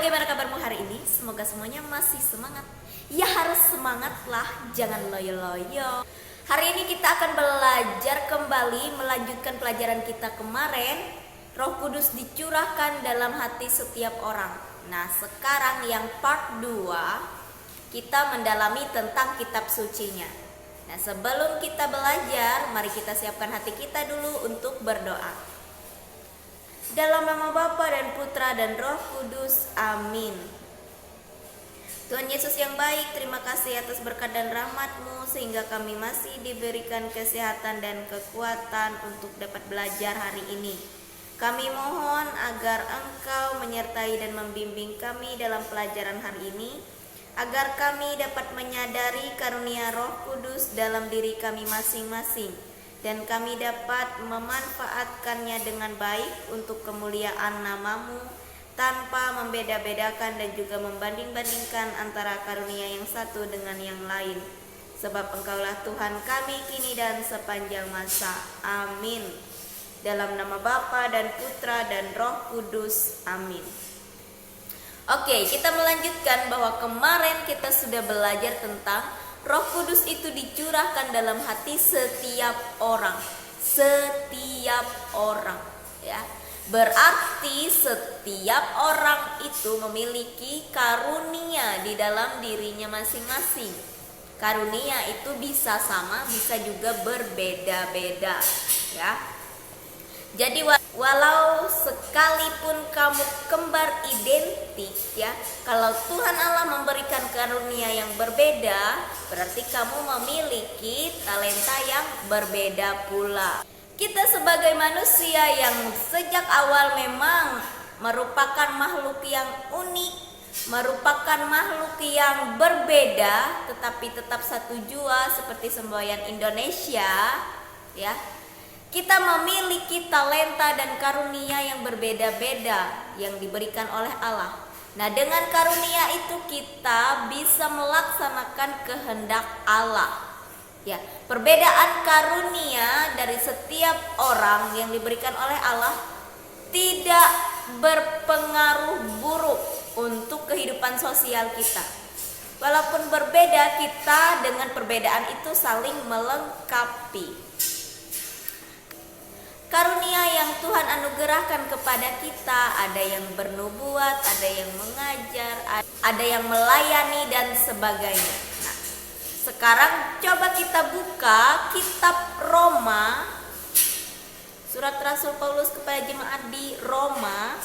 bagaimana kabarmu hari ini? Semoga semuanya masih semangat. Ya harus semangat lah, jangan loyo-loyo. Hari ini kita akan belajar kembali melanjutkan pelajaran kita kemarin. Roh Kudus dicurahkan dalam hati setiap orang. Nah, sekarang yang part 2 kita mendalami tentang kitab sucinya. Nah, sebelum kita belajar, mari kita siapkan hati kita dulu untuk berdoa. Dalam nama Bapa dan Putra dan Roh Kudus, amin. Tuhan Yesus yang baik, terima kasih atas berkat dan rahmat-Mu sehingga kami masih diberikan kesehatan dan kekuatan untuk dapat belajar hari ini. Kami mohon agar Engkau menyertai dan membimbing kami dalam pelajaran hari ini, agar kami dapat menyadari karunia Roh Kudus dalam diri kami masing-masing, dan kami dapat memanfaatkannya dengan baik untuk kemuliaan nama-Mu, tanpa membeda-bedakan dan juga membanding-bandingkan antara karunia yang satu dengan yang lain. Sebab Engkaulah Tuhan kami kini dan sepanjang masa. Amin. Dalam nama Bapa dan Putra dan Roh Kudus. Amin. Oke, kita melanjutkan bahwa kemarin kita sudah belajar tentang Roh Kudus itu dicurahkan dalam hati setiap orang. Setiap orang, ya. Berarti setiap orang itu memiliki karunia di dalam dirinya masing-masing. Karunia itu bisa sama, bisa juga berbeda-beda, ya. Jadi walau sekalipun kamu kembar identik, ya, kalau Tuhan Allah memberikan karunia yang berbeda, berarti kamu memiliki talenta yang berbeda pula. Kita sebagai manusia yang sejak awal memang merupakan makhluk yang unik, merupakan makhluk yang berbeda, tetapi tetap satu jua seperti semboyan Indonesia, ya. Kita memiliki talenta dan karunia yang berbeda-beda yang diberikan oleh Allah. Nah, dengan karunia itu kita bisa melaksanakan kehendak Allah. Ya, perbedaan karunia dari setiap orang yang diberikan oleh Allah tidak berpengaruh buruk untuk kehidupan sosial kita. Walaupun berbeda, kita dengan perbedaan itu saling melengkapi. Karunia yang Tuhan anugerahkan kepada kita, ada yang bernubuat, ada yang mengajar, ada yang melayani dan sebagainya. Nah, sekarang coba kita buka kitab Roma, surat Rasul Paulus kepada jemaat di Roma,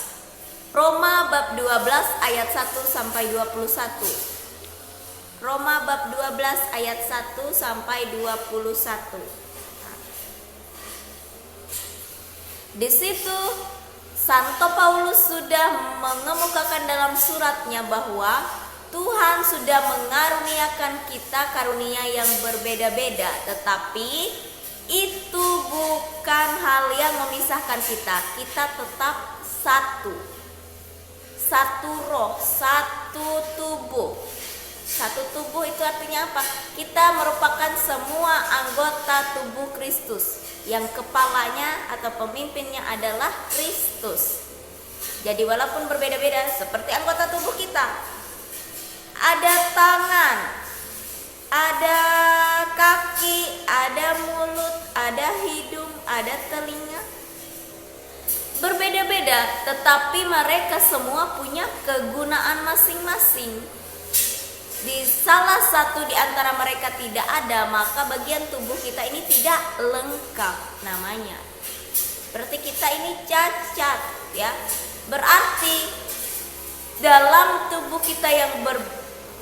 Roma bab 12 ayat 1 sampai 21. Roma bab 12 ayat 1 sampai 21. Di situ Santo Paulus sudah mengemukakan dalam suratnya bahwa Tuhan sudah mengaruniakan kita karunia yang berbeda-beda, tetapi itu bukan hal yang memisahkan kita. Kita tetap satu. Satu roh, satu tubuh. Satu tubuh itu artinya apa? Kita merupakan semua anggota tubuh Kristus, yang kepalanya atau pemimpinnya adalah Kristus. Jadi walaupun berbeda-beda seperti anggota tubuh kita, ada tangan, ada kaki, ada mulut, ada hidung, ada telinga, berbeda-beda, tetapi mereka semua punya kegunaan masing-masing. Di salah satu di antara mereka tidak ada, maka bagian tubuh kita ini tidak lengkap namanya. Berarti kita ini cacat, ya. Berarti dalam tubuh kita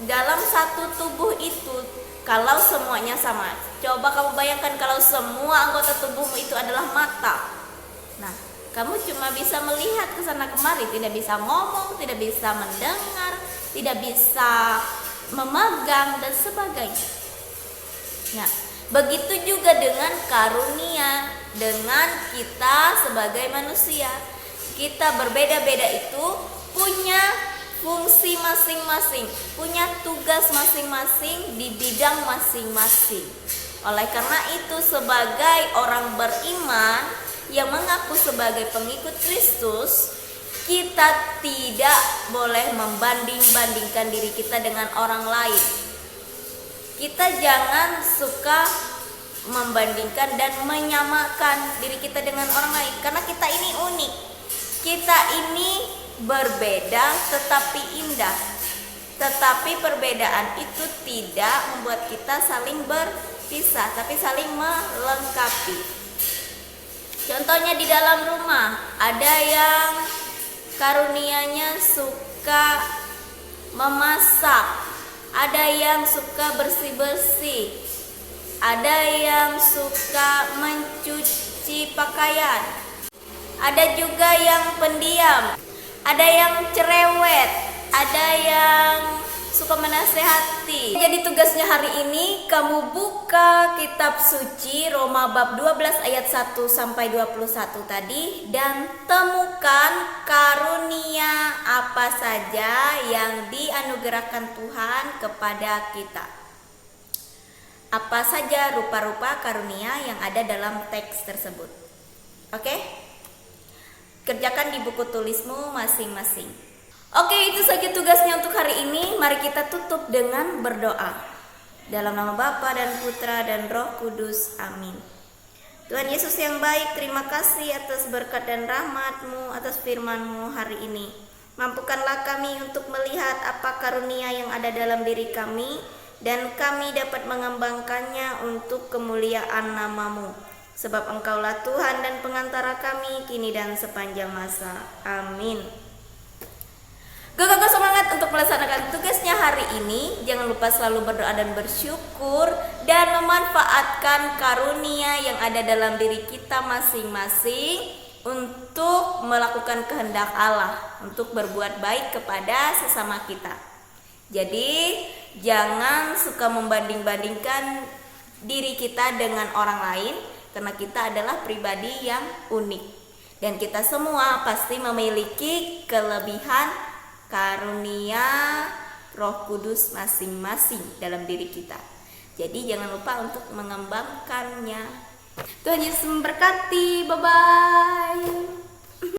dalam satu tubuh itu, kalau semuanya sama, coba kamu bayangkan kalau semua anggota tubuhmu itu adalah mata. Nah, kamu cuma bisa melihat ke sana kemari, tidak bisa ngomong, tidak bisa mendengar, tidak bisa memegang dan sebagainya. Nah, begitu juga dengan karunia, dengan kita sebagai manusia. Kita berbeda-beda itu punya fungsi masing-masing, punya tugas masing-masing di bidang masing-masing. Oleh karena itu, sebagai orang beriman yang mengaku sebagai pengikut Kristus, kita tidak boleh membanding-bandingkan diri kita dengan orang lain. Kita jangan suka membandingkan dan menyamakan diri kita dengan orang lain, karena kita ini unik. Kita ini berbeda tetapi indah. Tetapi perbedaan itu tidak membuat kita saling berpisah, tapi saling melengkapi. Contohnya di dalam rumah, ada yang karunianya suka memasak, ada yang suka bersih-bersih, ada yang suka mencuci pakaian, ada juga yang pendiam, ada yang cerewet, ada yang suka menasehati. Jadi tugasnya hari ini kamu buka kitab suci Roma bab 12 ayat 1 sampai 21 tadi dan temukan karunia apa saja yang dianugerahkan Tuhan kepada kita. Apa saja rupa-rupa karunia yang ada dalam teks tersebut. Oke? Kerjakan di buku tulismu masing-masing. Oke, itu saja tugasnya untuk hari ini. Mari kita tutup dengan berdoa. Dalam nama Bapa dan Putra dan Roh Kudus. Amin. Tuhan Yesus yang baik, terima kasih atas berkat dan rahmat-Mu, atas firman-Mu hari ini. Mampukanlah kami untuk melihat apa karunia yang ada dalam diri kami, dan kami dapat mengembangkannya untuk kemuliaan nama-Mu. Sebab Engkaulah Tuhan dan pengantara kami kini dan sepanjang masa. Amin. Go semangat untuk melaksanakan tugasnya hari ini. Jangan lupa selalu berdoa dan bersyukur, dan memanfaatkan karunia yang ada dalam diri kita masing-masing untuk melakukan kehendak Allah, untuk berbuat baik kepada sesama kita. Jadi jangan suka membanding-bandingkan diri kita dengan orang lain, karena kita adalah pribadi yang unik, dan kita semua pasti memiliki kelebihan karunia Roh Kudus masing-masing dalam diri kita. Jadi jangan lupa untuk mengembangkannya. Tuhan Yesus memberkati. Bye-bye.